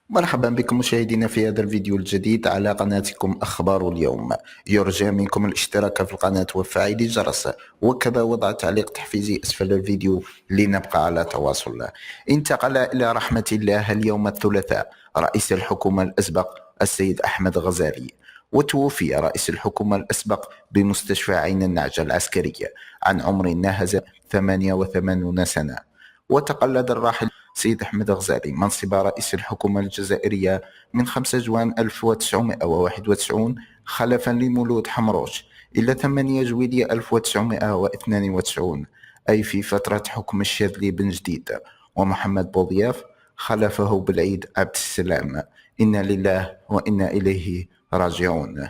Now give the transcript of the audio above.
مرحبا بكم مشاهدينا في هذا الفيديو الجديد على قناتكم أخبار اليوم. يرجى منكم الاشتراك في القناة وفعل الجرس، وكذا وضع تعليق تحفيزي أسفل الفيديو لنبقى على تواصل. انتقل إلى رحمة الله اليوم الثلاثاء رئيس الحكومة الأسبق السيد أحمد غزالي، وتوفي رئيس الحكومة الأسبق بمستشفى عين النعجة العسكرية عن عمر ناهز 88 سنة. وتقلد الراحل سيد أحمد غزالي منصب رئيس الحكومة الجزائرية من 5 جوان 1991 خلفا لمولود حمروش إلى 8 جويلية 1992، أي في فترة حكم الشاذلي بن جديد ومحمد بوضياف خلفه بالعيد عبد السلام. إنا لله وإنا إليه راجعون.